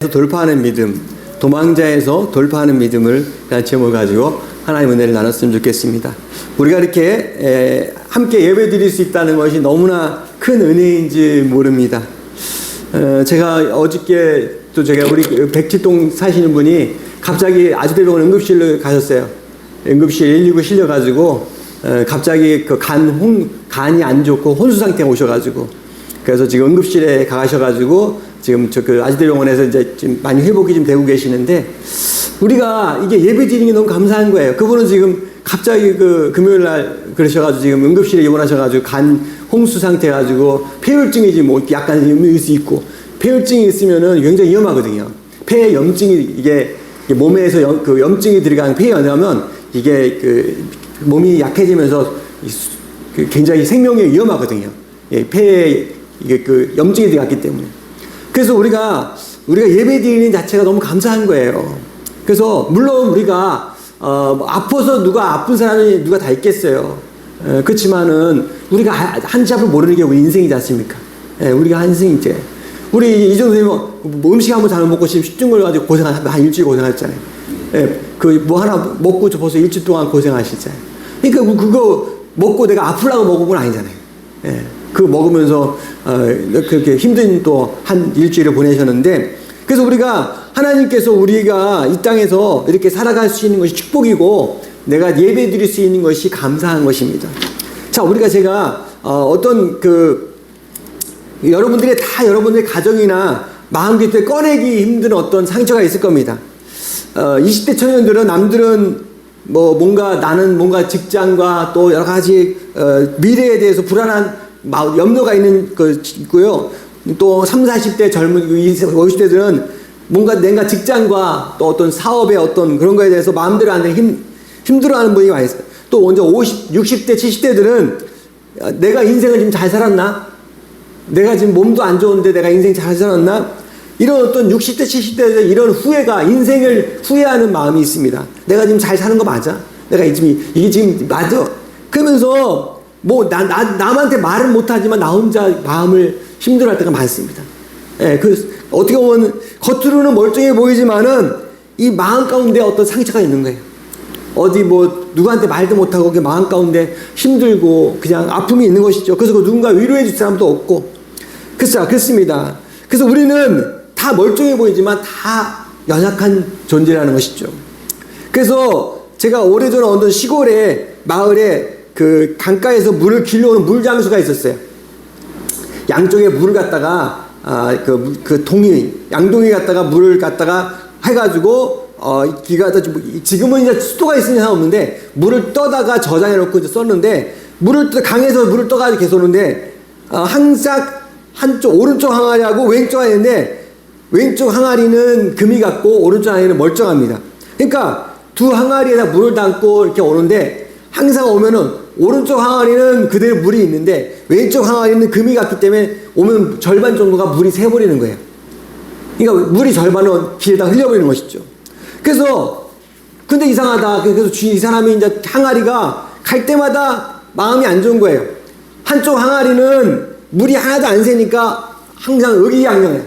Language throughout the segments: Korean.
돌파하는 믿음, 도망자에서 돌파하는 믿음을 라는 제목을 가지고 하나님의 은혜를 나눴으면 좋겠습니다. 우리가 이렇게 함께 예배 드릴 수 있다는 것이 너무나 큰 은혜인지 모릅니다. 제가 어저께 또 우리 백지동 사시는 분이 갑자기 아주대병원 응급실로 가셨어요. 응급실 119 실려가지고 갑자기 그 간이 안 좋고 혼수 상태가 오셔가지고 그래서 지금 응급실에 가셔가지고 지금 그 아주대병원에서 이제 지금 많이 회복이 좀 되고 계시는데 우리가 이게 예배 드리는 게 너무 감사한 거예요. 그분은 지금 갑자기 그 금요일 날 그러셔가지고 지금 응급실에 입원하셔가지고 간 홍수 상태 가지고 폐혈증이 지금 뭐 약간 있을 수 있고 폐혈증이 있으면은 굉장히 위험하거든요. 폐에 염증이 이게 몸에서 그 염증이 들어가는 폐에 연하면 이게 그 몸이 약해지면서 굉장히 생명에 위험하거든요. 예, 폐에 이게 그 염증이 들어갔기 때문에. 그래서 우리가 예배 드리는 자체가 너무 감사한 거예요. 그래서 물론 우리가 아파서 아픈 사람이 누가 다 있겠어요. 그렇지만은 우리가 한치 앞을 모르는 게 우리 인생이지 않습니까? 우리가 한 인생이지. 우리 이정 선생님 음식 한번 잘못 먹고 지금 식중 걸려가지고 한 일주일 고생하셨잖아요. 그 뭐 하나 먹고 벌써 일주일 동안 고생하시잖아요. 그러니까 그거 먹고 내가 아프려고 먹은 건 아니잖아요. 그거 먹으면서 그렇게 힘든 또 한 일주일을 보내셨는데 그래서 우리가 하나님께서 우리가 이 땅에서 이렇게 살아갈 수 있는 것이 축복이고 내가 예배 드릴 수 있는 것이 감사한 것입니다. 자, 제가 어떤 여러분들의 가정이나 마음 깊게 꺼내기 힘든 어떤 상처가 있을 겁니다. 20대 청년들은 남들은 나는 뭔가 직장과 또 여러 가지 미래에 대해서 불안한 염려가 있는 거 있고요. 또 30, 40대 젊은 50대들은 뭔가 내가 직장과 또 어떤 사업의 어떤 그런 거에 대해서 마음대로 안 되는 힘들어하는 분이 많이 있어요. 또 먼저 60대, 70대들은 내가 인생을 지금 잘 살았나? 내가 지금 몸도 안 좋은데 내가 인생 잘 살았나? 이런 어떤 60대, 70대들 이런 인생을 후회하는 마음이 있습니다. 내가 지금 잘 사는 거 맞아? 이게 지금 맞아? 그러면서 남한테 말은 못하지만 나 혼자 마음을 힘들어할 때가 많습니다. 어떻게 보면 겉으로는 멀쩡해 보이지만은 이 마음 가운데 어떤 상처가 있는 거예요. 누구한테 말도 못하고 마음 가운데 힘들고 그냥 아픔이 있는 것이죠. 그래서 누군가 위로해 줄 사람도 없고. 그렇습니다. 그래서 우리는 다 멀쩡해 보이지만 다 연약한 존재라는 것이죠. 그래서 제가 오래전에 어떤 시골의 마을에 그 강가에서 물을 길러오는 물장수가 있었어요. 양쪽에 물을 갖다가 양동이 갖다가 물을 갖다가 해가지고 지금은 이제 수도가 있으니 상관없는데 물을 떠다가 저장해 놓고 이제 썼는데 강에서 물을 떠가지고 계속 오는데 항상 오른쪽 항아리하고 왼쪽 항아리인데 왼쪽 항아리는 금이 같고 오른쪽 항아리는 멀쩡합니다. 그러니까 두 항아리에다 물을 담고 이렇게 오는데 항상 오면은 오른쪽 항아리는 그대로 물이 있는데 왼쪽 항아리는 금이 같기 때문에 오면 절반 정도가 물이 새버리는 거예요. 그러니까 물이 절반은 길에다 흘려버리는 것이죠. 근데 이상하다. 그래서 이 사람이 이제 항아리가 갈 때마다 마음이 안 좋은 거예요. 한쪽 항아리는 물이 하나도 안 새니까 항상 의기양양해.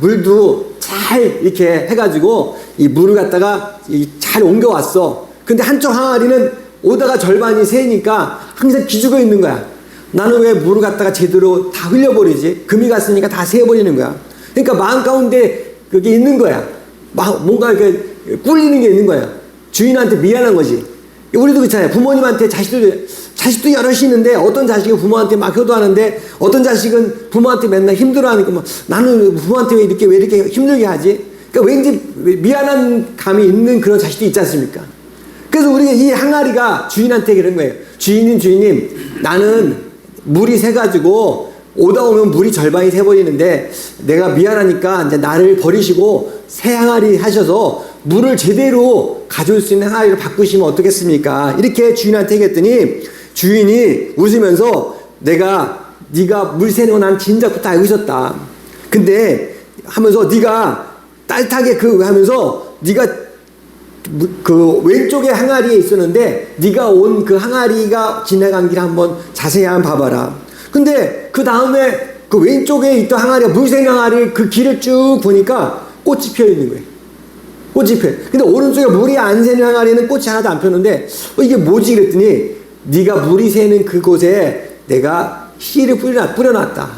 물도 잘 이렇게 해가지고 이 물을 갖다가 잘 옮겨왔어. 근데 한쪽 항아리는 오다가 절반이 새니까 항상 기죽어 있는 거야. 나는 왜 물을 갖다가 제대로 다 흘려버리지? 금이 갔으니까 다 새어버리는 거야. 그러니까 마음 가운데 그게 있는 거야. 뭔가 이렇게 꿀리는 게 있는 거야. 주인한테 미안한 거지. 우리도 그렇잖아요. 부모님한테 자식도 여럿이 있는데 어떤 자식은 부모한테 막 효도하는데 어떤 자식은 부모한테 맨날 힘들어하니까 나는 부모한테 왜 이렇게 힘들게 하지? 그러니까 왠지 미안한 감이 있는 그런 자식도 있지 않습니까? 그래서 우리가 이 항아리가 주인한테 그런 거예요. 주인님, 나는 물이 새가지고 오다 오면 물이 절반이 새버리는데 내가 미안하니까 이제 나를 버리시고 새 항아리 하셔서 물을 제대로 가져올 수 있는 항아리를 바꾸시면 어떻겠습니까? 이렇게 주인한테 얘기했더니 주인이 웃으면서 네가 물 새는 거 난 진작부터 알고 있었다. 근데 하면서 네가 따뜻하게 하면서 네가 그 왼쪽에 항아리에 있었는데 네가 온 그 항아리가 지나간 길 한번 자세히 한번 봐봐라. 근데 그 다음에 그 왼쪽에 있던 항아리가 물생 항아리 그 길을 쭉 보니까 꽃이 피어 있는 거예요. 꽃이 피어. 근데 오른쪽에 물이 안 새는 항아리에는 꽃이 하나도 안 폈는데 이게 뭐지 그랬더니 네가 물이 새는 그곳에 내가 씨를 뿌려놨다.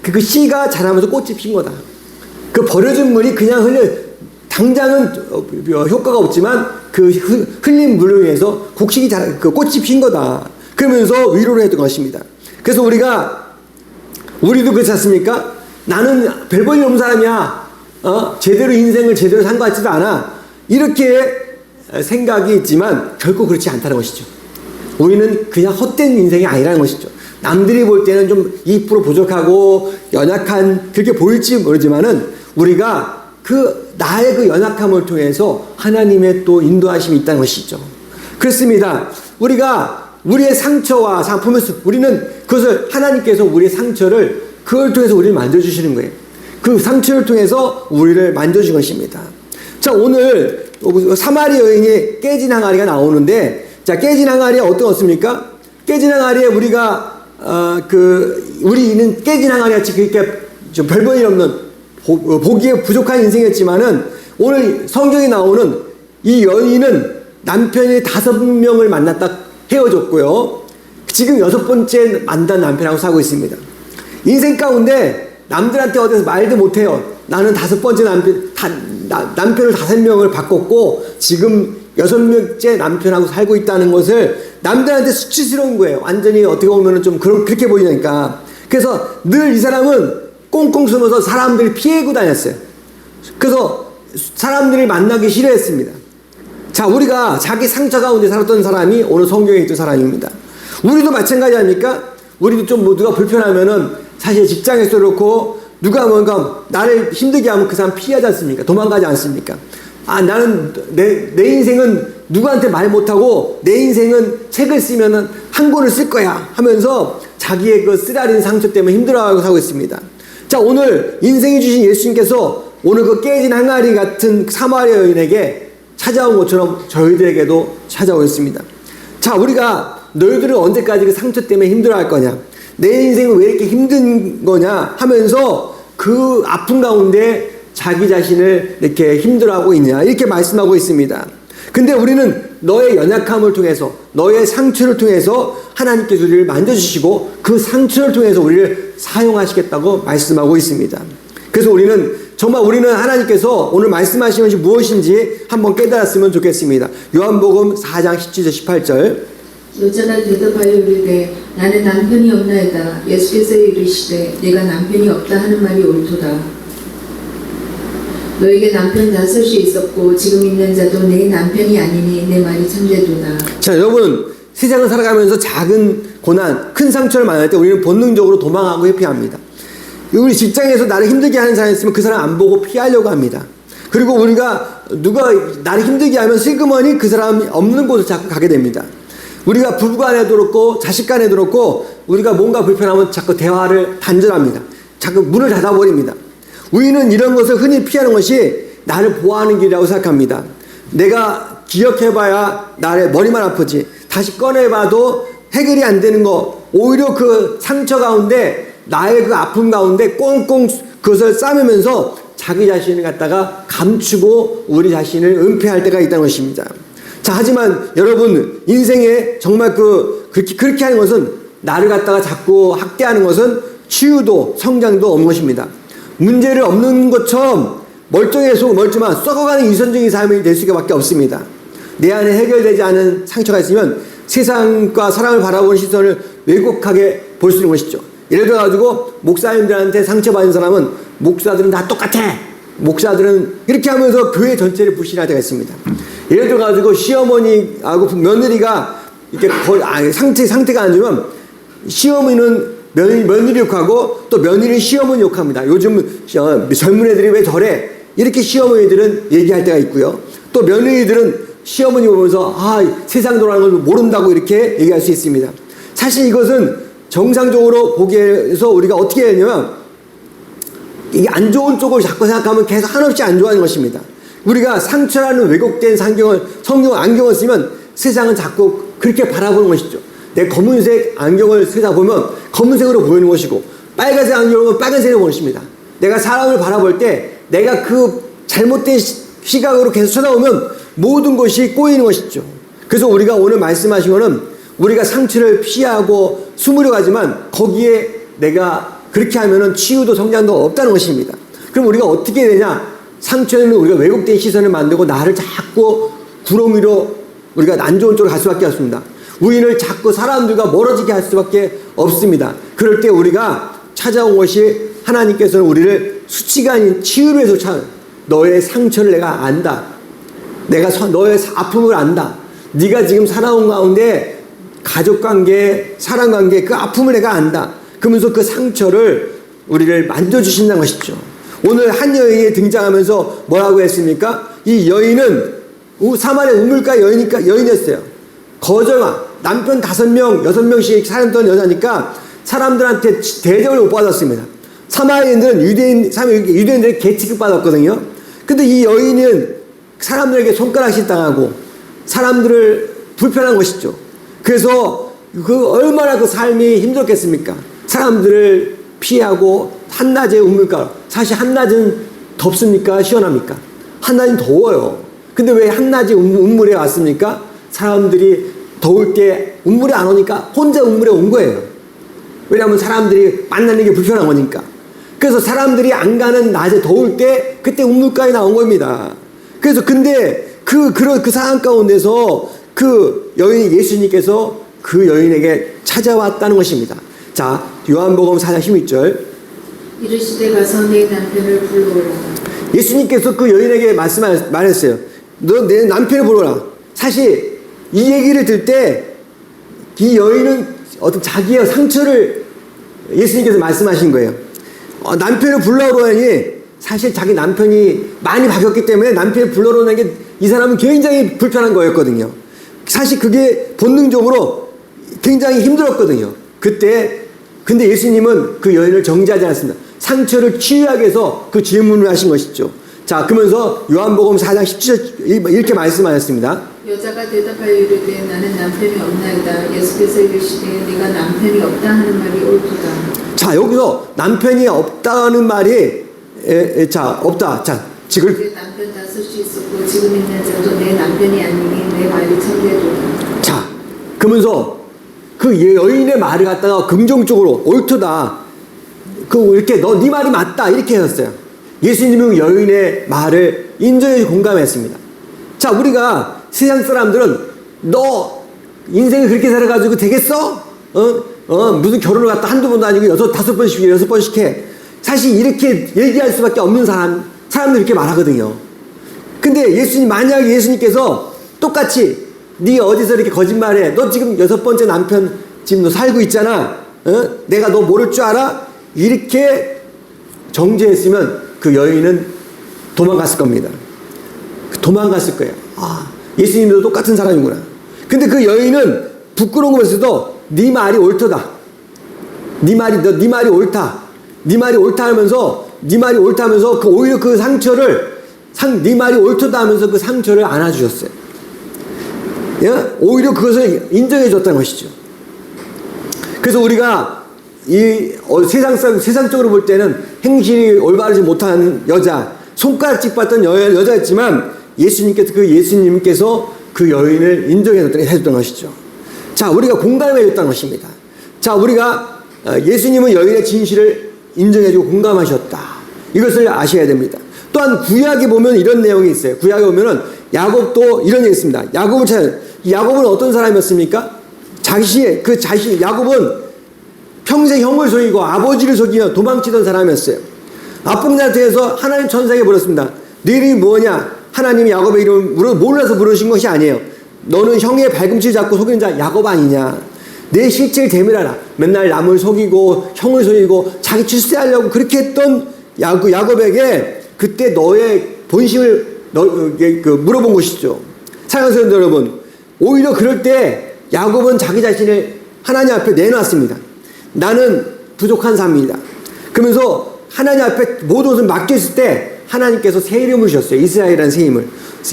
그 씨가 자라면서 꽃이 핀 거다. 그 버려진 물이 그냥 당장은 효과가 없지만 그 흘린 물로 인해서 곡식이 그 꽃이 핀 거다. 그러면서 위로를 했던 것입니다. 그래서 우리도 그렇지 않습니까? 나는 별 볼 일 없는 사람이야. 제대로 인생을 제대로 산 것 같지도 않아. 이렇게 생각이 있지만 결코 그렇지 않다는 것이죠. 우리는 그냥 헛된 인생이 아니라는 것이죠. 남들이 볼 때는 좀 2% 부족하고 연약한 그렇게 보일지 모르지만은 우리가 나의 그 연약함을 통해서 하나님의 또 인도하심이 있다는 것이죠. 그렇습니다. 우리가 우리의 상처와 보면서 우리는 그것을 하나님께서 우리의 상처를 그걸 통해서 우리를 만져주시는 거예요. 그 상처를 통해서 우리를 만져준 것입니다. 자, 오늘 사마리 여인이 깨진 항아리가 나오는데, 자, 깨진 항아리에 어떤 것입니까? 깨진 항아리에 우리가 우리는 깨진 항아리 같이 그렇게 별 볼 일 없는 보기에 부족한 인생이었지만은 오늘 성경에 나오는 이 여인은 남편이 5명을 만났다 헤어졌고요. 지금 6번째 만난 남편하고 살고 있습니다. 인생 가운데 남들한테 어디서 말도 못해요. 나는 5번째 남편을 5명을 바꿨고 지금 6명째 남편하고 살고 있다는 것을 남들한테 수치스러운 거예요. 완전히 어떻게 보면 좀 그렇게 보이니까. 그래서 늘 이 사람은 꽁꽁 숨어서 사람들이 피해고 다녔어요. 그래서 사람들이 만나기 싫어했습니다. 자, 우리가 자기 상처 가운데 살았던 사람이 오늘 성경에 있던 사람입니다. 우리도 마찬가지 아닙니까? 우리도 좀 누가 불편하면은 사실 직장에서 그렇고 누가 뭔가 나를 힘들게 하면 그 사람 피하지 않습니까? 도망가지 않습니까? 나는 내 인생은 누구한테 말 못하고 내 인생은 책을 쓰면은 한 권을 쓸 거야 하면서 자기의 그 쓰라린 상처 때문에 힘들어하고 살고 있습니다. 자, 오늘 인생이 주신 예수님께서 오늘 그 깨진 항아리 같은 사마리 여인에게 찾아온 것처럼 저희들에게도 찾아오셨습니다. 자, 우리가 너희들은 언제까지 그 상처 때문에 힘들어할 거냐? 내 인생은 왜 이렇게 힘든 거냐? 하면서 그 아픔 가운데 자기 자신을 이렇게 힘들어하고 있냐? 이렇게 말씀하고 있습니다. 근데 우리는 너의 연약함을 통해서 너의 상처를 통해서 하나님께서 우리를 만져주시고 그 상처를 통해서 우리를 사용하시겠다고 말씀하고 있습니다. 그래서 우리는 하나님께서 오늘 말씀하시는 것이 무엇인지 한번 깨달았으면 좋겠습니다. 요한복음 4장 17절 18절 여자가 대답하여 이르되 나는 남편이 없나이다. 예수께서 이르시되 내가 남편이 없다 하는 말이 옳도다. 너에게 남편 5이 있었고 지금 있는 자도 내 남편이 아니니 내 말이 참되도다. 자, 여러분, 세상을 살아가면서 작은 고난, 큰 상처를 만날 때 우리는 본능적으로 도망하고 회피합니다. 우리 직장에서 나를 힘들게 하는 사람이 있으면 그 사람 안 보고 피하려고 합니다. 그리고 우리가 누가 나를 힘들게 하면 슬그머니 그 사람이 없는 곳을 자꾸 가게 됩니다. 우리가 부부 간에도 그렇고 자식 간에도 그렇고 우리가 뭔가 불편하면 자꾸 대화를 단절합니다. 자꾸 문을 닫아버립니다. 우리는 이런 것을 흔히 피하는 것이 나를 보호하는 길이라고 생각합니다. 내가 기억해봐야 나의 머리만 아프지 다시 꺼내봐도 해결이 안 되는 거, 오히려 그 상처 가운데 나의 그 아픔 가운데 꽁꽁 그것을 싸매면서 자기 자신을 갖다가 감추고 우리 자신을 은폐할 때가 있다는 것입니다. 자, 하지만 여러분 인생에 정말 그렇게 하는 것은 나를 갖다가 자꾸 학대하는 것은 치유도 성장도 없는 것입니다. 문제를 없는 것처럼 멀지만 썩어가는 유선적인 삶이 될 수밖에 없습니다. 내 안에 해결되지 않은 상처가 있으면 세상과 사람을 바라보는 시선을 왜곡하게 볼 수 있는 것이죠. 예를 들어가지고 목사님들한테 상처받은 사람은 목사들은 다 똑같아. 목사들은 이렇게 하면서 교회 전체를 불신할 때가 있습니다. 예를 들어가지고 시어머니하고 며느리가 이렇게 상태가 안 좋으면 시어머니는 며느리 욕하고 또 며느리는 시어머니 욕합니다. 요즘 젊은 애들이 왜 저래? 이렇게 시어머니들은 얘기할 때가 있고요. 또 며느리들은 시어머니 보면서 세상 돌아가는 걸 모른다고 이렇게 얘기할 수 있습니다. 사실 이것은 정상적으로 보기에서 우리가 어떻게 해야 되냐면 이게 안 좋은 쪽을 자꾸 생각하면 계속 한없이 안 좋아하는 것입니다. 우리가 상처라는 왜곡된 성경을 안경을 쓰면 세상은 자꾸 그렇게 바라보는 것이죠. 내 검은색 안경을 쓰다 보면 검은색으로 보이는 것이고 빨간색 안경을 보면 빨간색으로 보는 것입니다. 내가 사람을 바라볼 때 내가 그 잘못된 시각으로 계속 쳐다보면 모든 것이 꼬이는 것이죠. 그래서 우리가 오늘 말씀하신 거는 우리가 상처를 피하고 숨으려 하지만 거기에 내가 그렇게 하면은 치유도 성장도 없다는 것입니다. 그럼 우리가 어떻게 해야 되냐? 상처는 우리가 왜곡된 시선을 만들고 나를 자꾸 구름 위로 우리가 안 좋은 쪽으로 갈 수밖에 없습니다. 우리를 자꾸 사람들과 멀어지게 할 수밖에 없습니다. 그럴 때 우리가 찾아온 것이 하나님께서는 우리를 수치가 아닌 치유를 해서 너의 상처를 내가 안다. 내가 너의 아픔을 안다. 네가 지금 살아온 가운데 가족관계, 사랑관계 그 아픔을 내가 안다. 그러면서 그 상처를 우리를 만져주신다는 것이죠. 오늘 한 여인이 등장하면서 뭐라고 했습니까? 이 여인은 사마리아 우물가 여인이었어요. 거저가 남편 5명, 6명씩 살았던 여자니까 사람들한테 대접을 못 받았습니다. 사마리아인들은 유대인들이 개취급 받았거든요. 근데 이 여인은 사람들에게 손가락질 당하고 사람들을 불편한 것이죠. 그래서 얼마나 그 삶이 힘들었겠습니까? 사람들을 피하고 한낮에 우물가. 사실 한낮은 덥습니까? 시원합니까? 한낮은 더워요. 근데 왜 한낮에 우물에 왔습니까? 사람들이 더울 때 우물에 안 오니까 혼자 우물에 온 거예요. 왜냐하면 사람들이 만나는 게 불편한 거니까. 그래서 사람들이 안 가는 낮에 더울 때 그때 우물가에 나온 겁니다. 그래서 근데 그 상황 가운데서 그 여인 예수님께서 그 여인에게 찾아왔다는 것입니다. 자, 요한복음 4장 16절. 이르시되 가서 내 남편을 불러오라. 예수님께서 그 여인에게 말했어요. 너 내 남편을 불러라. 사실 이 얘기를 들 때 이 여인은 어떤 자기의 상처를 예수님께서 말씀하신 거예요. 남편을 불러오라 하니 사실 자기 남편이 많이 바뀌었기 때문에 남편을 불러오는 게 이 사람은 굉장히 불편한 거였거든요. 사실 그게 본능적으로 굉장히 힘들었거든요. 근데 예수님은 그 여인을 정죄하지 않았습니다. 상처를 치유하기 위해서 그 질문을 하신 것이죠. 자, 그러면서 요한복음 4장 17절 이렇게 말씀하셨습니다. 여자가 대답하여 이르되 나는 남편이 없나이다. 예수께서 이르시되 네가 남편이 없다 하는 말이 옳도다. 자, 여기서 남편이 없다는 말이 없다. 자, 지금 내 남편 5이 있었고 지금 있는 자도 내 남편이 아니니 내 말이 참되도다. 자, 그러면서 그 여인의 말을 갖다가 긍정적으로 옳도다. 이렇게 네 말이 맞다 이렇게 하셨어요. 예수님은 여인의 말을 인정해 공감했습니다. 자, 우리가 세상 사람들은 너 인생을 그렇게 살아가지고 되겠어? 무슨 결혼을 갖다 한두 번도 아니고 6번씩 해. 사실 이렇게 얘기할 수밖에 없는 사람들이 이렇게 말하거든요. 근데 만약에 예수님께서 똑같이 네 어디서 이렇게 거짓말해. 너 지금 6번째 남편 지금 너 살고 있잖아. 내가 너 모를 줄 알아? 이렇게 정죄했으면 그 여인은 도망갔을 겁니다. 도망갔을 거예요. 예수님도 똑같은 사람이구나. 근데 그 여인은 부끄러운 것에서도 네 말이 옳도다. 네 말이 옳다. 네 말이 옳다 하면서 오히려 그 상처를 네 말이 옳도다 하면서 그 상처를 안아주셨어요. 예? 오히려 그것을 인정해 줬다는 것이죠. 그래서 우리가 세상적으로 볼 때는 행실이 올바르지 못한 여자, 손가락질 받던 여자였지만 예수님께서 그 여인을 인정해 줬던 것이죠. 자, 우리가 공감해 줬다는 것입니다. 자, 우리가 예수님은 여인의 진실을 인정해 주고 공감하셨다. 이것을 아셔야 됩니다. 또한 구약에 보면 이런 내용이 있어요. 구약에 보면은 야곱도 이런 얘기 있습니다. 야곱은 어떤 사람이었습니까? 야곱은 평생 형을 속이고 아버지를 속이며 도망치던 사람이었어요. 아뽕나트에서 하나님 천사에게 물었습니다. 네 이름이 뭐냐? 하나님이 야곱의 이름을 몰라서 부르신 것이 아니에요. 너는 형의 발꿈치를 잡고 속이는 자 야곱 아니냐? 내 실체를 대밀하라. 맨날 남을 속이고 형을 속이고 자기 출세하려고 그렇게 했던 야곱에게 그때 너의 본심을 물어본 것이죠. 사랑하는 성도 여러분, 오히려 그럴 때 야곱은 자기 자신을 하나님 앞에 내놨습니다. 나는 부족한 사람이다. 그러면서 하나님 앞에 모든 것을 맡겼을 때 하나님께서 새 이름을 주셨어요. 이스라엘이라는 새 이름을.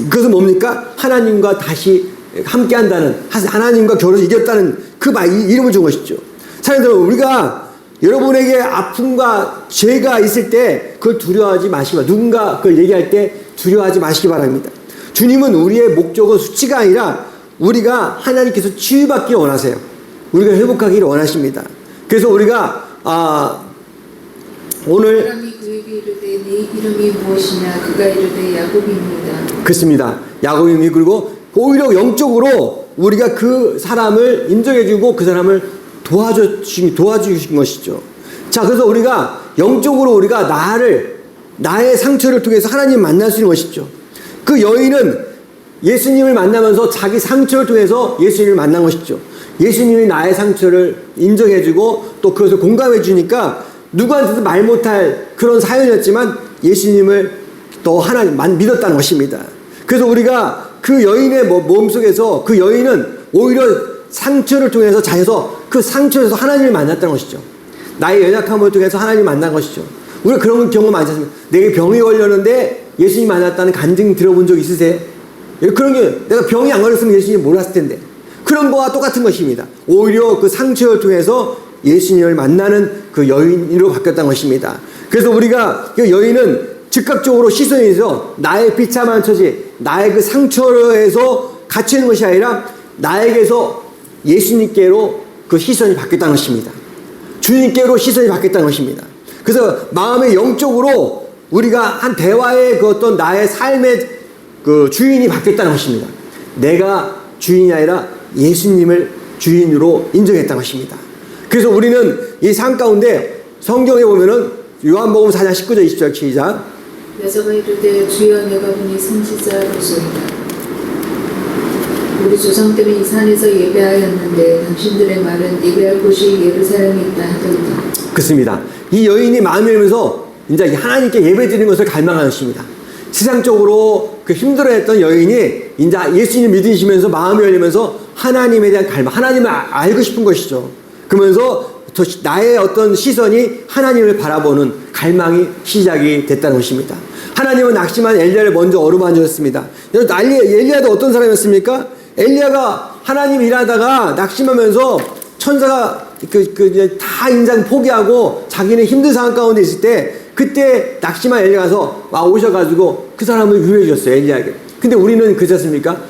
그것은 뭡니까? 하나님과 다시 함께한다는, 하나님과 결혼을 이겼다는 그 이름을 준 것이죠. 사랑하는 여러분, 우리가 여러분에게 아픔과 죄가 있을 때 그걸 두려워하지 마시기 바랍니다. 누군가 그걸 얘기할 때 두려워하지 마시기 바랍니다. 주님은 우리의 목적은 수치가 아니라 우리가 하나님께서 치유받기를 원하세요. 우리가 회복하기를 원하십니다. 그래서 우리가 오늘 사람이 그에게 이르되 네 이름이 무엇이냐 그가 이르되 야곱입니다. 그렇습니다. 야곱님이 그리고 오히려 영적으로 우리가 그 사람을 인정해주고 그 사람을 도와주신 것이죠. 자, 그래서 우리가 영적으로 우리가 나의 상처를 통해서 하나님 만날 수 있는 것이죠. 그 여인은 예수님을 만나면서 자기 상처를 통해서 예수님을 만난 것이죠. 예수님이 나의 상처를 인정해주고 또 그것을 공감해주니까 누구한테도 말 못할 그런 사연이었지만 예수님을 또 하나님 믿었다는 것입니다. 그래서 우리가 그 여인의 몸속에서 그 여인은 오히려 상처를 통해서 자해서 그 상처에서 하나님을 만났다는 것이죠. 나의 연약함을 통해서 하나님을 만난 것이죠. 우리가 그런 경우 많지 않습니까? 내게 병이 걸렸는데 예수님 만났다는 간증 들어본 적 있으세요? 그런 게 내가 병이 안 걸렸으면 예수님 몰랐을 텐데 그런 거와 똑같은 것입니다. 오히려 그 상처를 통해서 예수님을 만나는 그 여인으로 바뀌었다는 것입니다. 그래서 우리가 그 여인은 즉각적으로 시선에서 나의 비참한 처지, 나의 그 상처에서 갇히는 것이 아니라 나에게서 예수님께로 그 시선이 바뀌었다는 것입니다. 주님께로 시선이 바뀌었다는 것입니다. 그래서 마음의 영적으로 우리가 한 대화의 그 어떤 나의 삶의 그 주인이 바뀌었다는 것입니다. 내가 주인이 아니라 예수님을 주인으로 인정했다는 것입니다. 그래서 우리는 이 삶 가운데 성경에 보면은 요한복음 4장 19절 20절 시작. 여자가 이르되 주여 내가 보니 선지자로소이다. 우리 조상 때문에 이 산에서 예배하였는데 당신들의 말은 예배할 곳이 예루살렘에 있다 하더이다. 그렇습니다. 이 여인이 마음을 열면서 이제 하나님께 예배드리는 것을 갈망하는 것입니다. 세상적으로 그 힘들어했던 여인이 이제 예수님 믿으시면서 마음이 열리면서 하나님에 대한 갈망, 하나님을 알고 싶은 것이죠. 그러면서 나의 어떤 시선이 하나님을 바라보는 갈망이 시작이 됐다는 것입니다. 하나님은 낙심한 엘리야를 먼저 어루만졌습니다. 엘리야도 어떤 사람이었습니까? 엘리야가 하나님 일하다가 낙심하면서 천사가 다 인생 포기하고 자기는 힘든 상황 가운데 있을 때 그때 낙심한 엘리야가 오셔가지고 그 사람을 위로해 주셨어요. 엘리야에게. 근데 우리는 그렇습니까?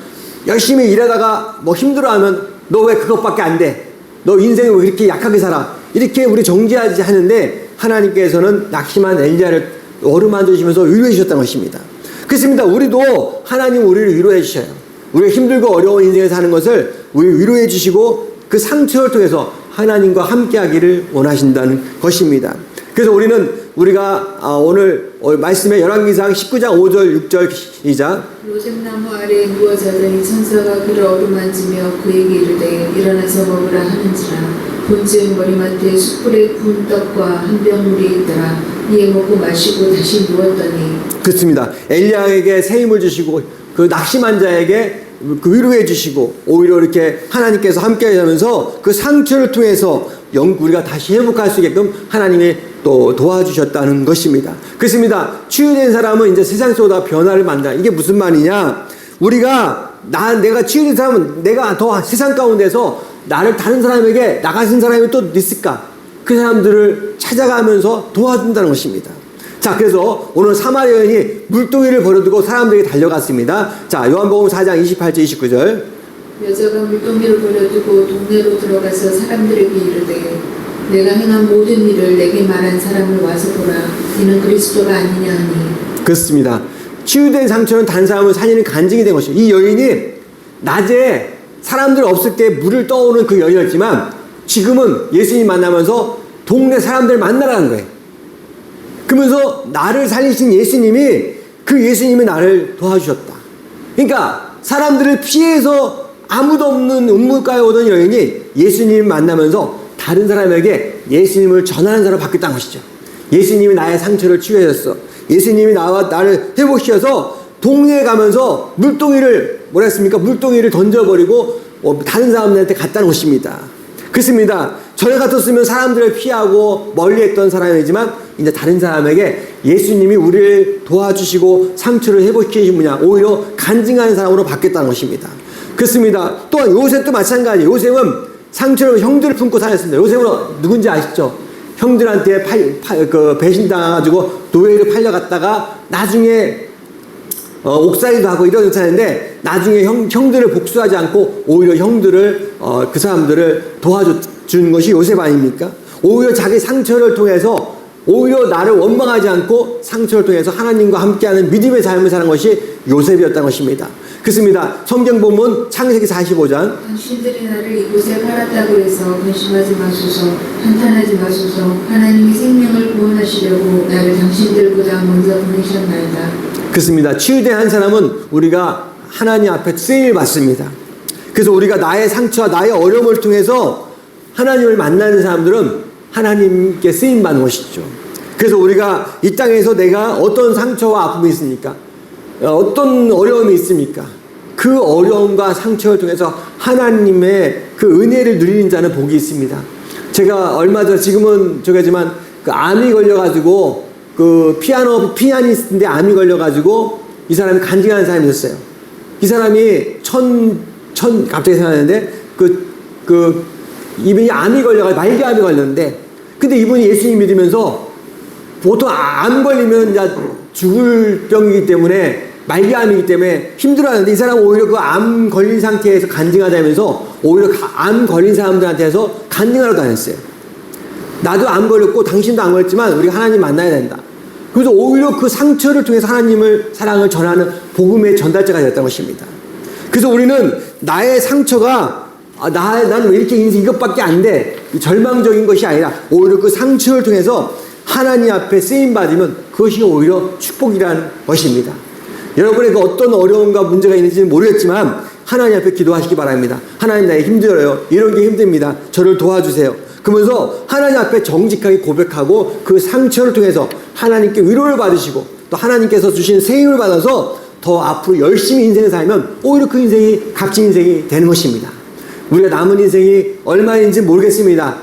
열심히 일하다가 힘들어하면 너 왜 그것밖에 안 돼? 너 인생을 왜 이렇게 약하게 살아? 이렇게 우리 정죄하지 하는데 하나님께서는 낙심한 엘리야를 어루만지시면서 위로해 주셨다는 것입니다. 그렇습니다. 우리도 하나님 우리를 위로해 주셔요. 우리가 힘들고 어려운 인생을 사는 것을 우리 위로해 주시고 그 상처를 통해서 하나님과 함께 하기를 원하신다는 것입니다. 그래서 우리가 오늘 말씀의 열왕기상 19장 5절 6절 시작. 로뎀나무 아래에 누워 자더니 천사가 그를 어루만지며 그에게 이르되 일어나서 먹으라 하는지라. 본즉 머리맡에 숯불에 구운 떡과 한 병 물이 있더라. 이에 먹고 마시고 다시 누웠더니. 그렇습니다. 엘리야에게 새 힘을 주시고 그 낙심한 자에게 그 위로해 주시고 오히려 이렇게 하나님께서 함께 하면서 그 상처를 통해서 우리가 다시 회복할 수 있게끔 하나님이 또 도와주셨다는 것입니다. 그렇습니다. 치유된 사람은 이제 세상 속보다 변화를 만든다. 이게 무슨 말이냐? 내가 치유된 사람은 내가 더 세상 가운데서 나를 다른 사람에게 나 같은 사람이 또 있을까? 그 사람들을 찾아가면서 도와준다는 것입니다. 자, 그래서 오늘 사마리아 여인이 물동이를 버려두고 사람들에게 달려갔습니다. 자, 요한복음 4장 28절 29절. 여자가 물동이를 버려두고 동네로 들어가서 사람들에게 이르되 내가 행한 모든 일을 내게 말한 사람을 와서 보라. 이는 그리스도가 아니냐 하니. 그렇습니다. 치유된 상처는 다른 사람을 살리는 간증이 된 것이죠. 이 여인이 낮에 사람들 없을 때 물을 떠오는 그 여인이었지만 지금은 예수님 만나면서 동네 사람들 만나라는 거예요. 그러면서 나를 살리신 예수님이 나를 도와주셨다. 그러니까 사람들을 피해서 아무도 없는 우물가에 오던 여인이 예수님을 만나면서 다른 사람에게 예수님을 전하는 사람으로 바뀌었다는 것이죠. 예수님이 나의 상처를 치유해줬어. 예수님이 나를 회복시켜서 동네에 가면서 물동이를 던져버리고 다른 사람들한테 갔다는 것입니다. 그렇습니다. 전에 같았으면 사람들을 피하고 멀리했던 사람이지만 이제 다른 사람에게 예수님이 우리를 도와주시고 상처를 회복시키신 분이야 오히려 간증하는 사람으로 바뀌었다는 것입니다. 그렇습니다. 또한 요셉도 마찬가지. 요셉은 상처를 형들을 품고 살았습니다. 요셉은 누군지 아시죠? 형들한테 배신당해가지고 노예로 팔려갔다가 나중에 옥살이도 하고 이러는 사람인데 나중에 형들을 복수하지 않고 오히려 형들을 그 사람들을 도와주는 것이 요셉 아닙니까? 오히려 자기 상처를 통해서 오히려 나를 원망하지 않고 상처를 통해서 하나님과 함께하는 믿음의 삶을 사는 것이 요셉이었다는 것입니다. 그렇습니다. 성경 본문 창세기 45장 당신들이 나를 이곳에 팔았다고 해서 근심하지 마소서, 한탄하지 마소서. 하나님이 생명을 구원하시려고 나를 당신들보다 먼저 보내셨나이다. 그렇습니다. 치유된 한 사람은 우리가 하나님 앞에 쓰임을 받습니다. 그래서 우리가 나의 상처와 나의 어려움을 통해서 하나님을 만나는 사람들은 하나님께 쓰임 받는 것이죠. 그래서 우리가 이 땅에서 내가 어떤 상처와 아픔이 있습니까? 어떤 어려움이 있습니까? 그 어려움과 상처를 통해서 하나님의 그 은혜를 누리는 자는 복이 있습니다. 제가 얼마 전 지금은 저기지만 그 암이 걸려가지고 그 피아니스트인데 암이 걸려가지고 이 사람이 간증하는 사람이 있었어요. 이 사람이 갑자기 생각나는데 이분이 암이 걸려가지고 말기암이 걸렸는데 근데 이분이 예수님 믿으면서 보통 암 걸리면 이제 죽을 병이기 때문에 말기암이기 때문에 힘들어하는데 이 사람은 오히려 그 암 걸린 상태에서 간증하다면서 오히려 암 걸린 사람들한테서 간증하러 다녔어요. 나도 암 걸렸고 당신도 암 걸렸지만 우리가 하나님 만나야 된다. 그래서 오히려 그 상처를 통해서 하나님을 사랑을 전하는 복음의 전달자가 되었다는 것입니다. 그래서 우리는 나의 상처가 나는 왜 이렇게 인생 이것밖에 안 돼? 절망적인 것이 아니라 오히려 그 상처를 통해서 하나님 앞에 쓰임받으면 그것이 오히려 축복이라는 것입니다. 여러분의 그 어떤 어려움과 문제가 있는지는 모르겠지만 하나님 앞에 기도하시기 바랍니다. 하나님 나의 힘들어요. 이런 게 힘듭니다. 저를 도와주세요. 그러면서 하나님 앞에 정직하게 고백하고 그 상처를 통해서 하나님께 위로를 받으시고 또 하나님께서 주신 새 힘을 받아서 더 앞으로 열심히 인생을 살면 오히려 그 인생이 값진 인생이 되는 것입니다. 우리가 남은 인생이 얼마인지 모르겠습니다.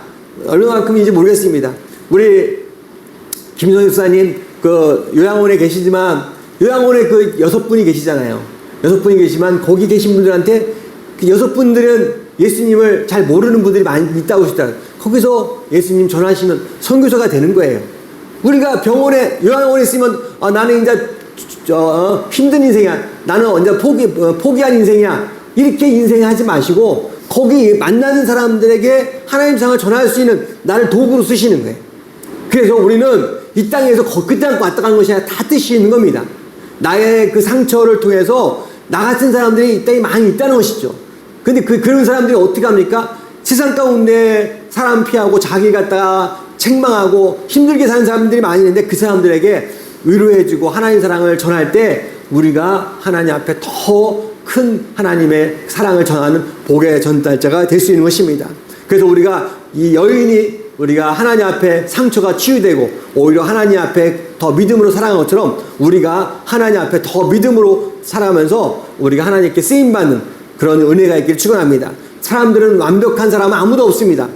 얼마만큼인지 모르겠습니다. 우리 김성희 목사님 그 요양원에 계시지만 요양원에 그 6분이 계시잖아요. 6분이 계시지만 거기 계신 분들한테 그 6분들은 예수님을 잘 모르는 분들이 많이 있다고 하시더라고요. 거기서 예수님 전하시면 선교사가 되는 거예요. 우리가 병원에 요양원에 있으면 나는 이제 힘든 인생이야. 나는 언제 포기한 인생이야. 이렇게 인생하지 마시고 거기 만나는 사람들에게 하나님 상을 전할 수 있는 나를 도구로 쓰시는 거예요. 그래서 우리는 이 땅에서 그 땅 왔다 간 것이 아니라 다 뜻이 있는 겁니다. 나의 그 상처를 통해서 나 같은 사람들이 이 땅에 많이 있다는 것이죠. 근데 그런 사람들이 어떻게 합니까? 세상 가운데 사람 피하고 자기 갖다가 책망하고 힘들게 사는 사람들이 많이 있는데 그 사람들에게 위로해주고 하나님 사랑을 전할 때 우리가 하나님 앞에 더 큰 하나님의 사랑을 전하는 복의 전달자가 될 수 있는 것입니다. 그래서 우리가 이 여인이 우리가 하나님 앞에 상처가 치유되고 오히려 하나님 앞에 더 믿음으로 살아가는 것처럼 우리가 하나님 앞에 더 믿음으로 살아가면서 우리가 하나님께 쓰임받는 그런 은혜가 있기를 축원합니다. 사람들은 완벽한 사람은 아무도 없습니다.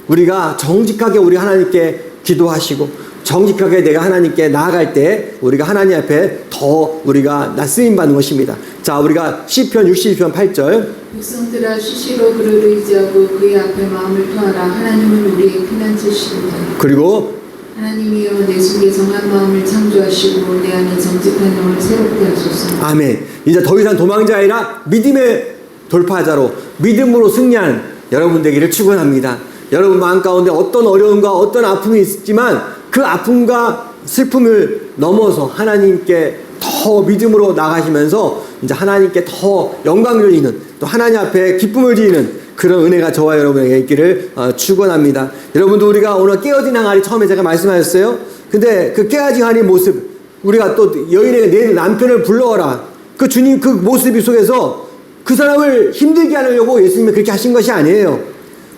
우리가 정직하게 우리 하나님께 기도하시고 정직하게 내가 하나님께 나아갈 때 우리가 하나님 앞에 더 우리가 쓰임받는 것입니다. 자, 우리가 시편 62편 8절 백성들아 수시로 그를 의지하고 그의 앞에 마음을 토하라. 하나님은 우리의 피난처시로다. 그리고 하나님이여 내 속에 정한 마음을 창조하시고 내 안에 정직한 영을 새롭게 하소서. 아멘. 이제 더 이상 도망자 아니라 믿음의 돌파자로 믿음으로 승리하는 여러분 되기를 축원합니다. 여러분 마음 가운데 어떤 어려움과 어떤 아픔이 있지만 그 아픔과 슬픔을 넘어서 하나님께 더 믿음으로 나가시면서 이제 하나님께 더 영광을 드리는 또 하나님 앞에 기쁨을 드리는 그런 은혜가 저와 여러분에게 있기를 축원합니다. 여러분도 우리가 오늘 깨어진 항아리 처음에 제가 말씀하셨어요. 근데 그 깨어진 항아리 모습 우리가 또 여인에게 내 남편을 불러와라. 그 주님 그 모습 속에서 그 사람을 힘들게 하려고 예수님이 그렇게 하신 것이 아니에요.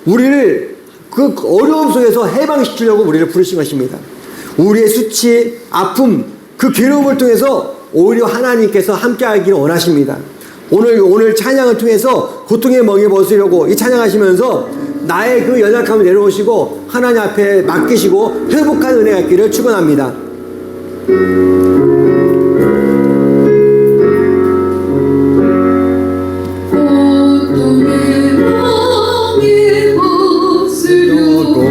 우리를 그 어려움 속에서 해방시키려고 우리를 부르신 것입니다. 우리의 수치, 아픔, 그 괴로움을 통해서 오히려 하나님께서 함께하기를 원하십니다. 오늘 찬양을 통해서 고통의 멍에 벗으려고 이 찬양하시면서 나의 그 연약함을 내려오시고 하나님 앞에 맡기시고 회복한 은혜가 있기를 축원합니다. 고통의 멍에 벗으려고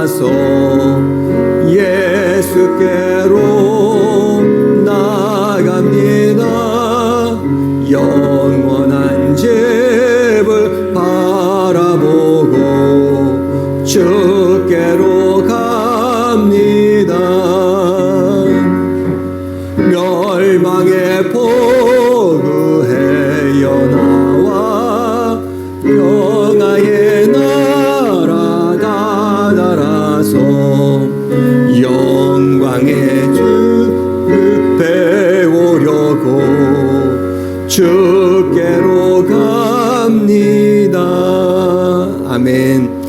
떠나서 예수께로 나갑니다. 영원한 집을 바라보고 주께로 갑니다. 멸망의 포로에 나와 평화의 나라 다다라서 영광의 주 배우려고 주께로 갑니다. 아멘.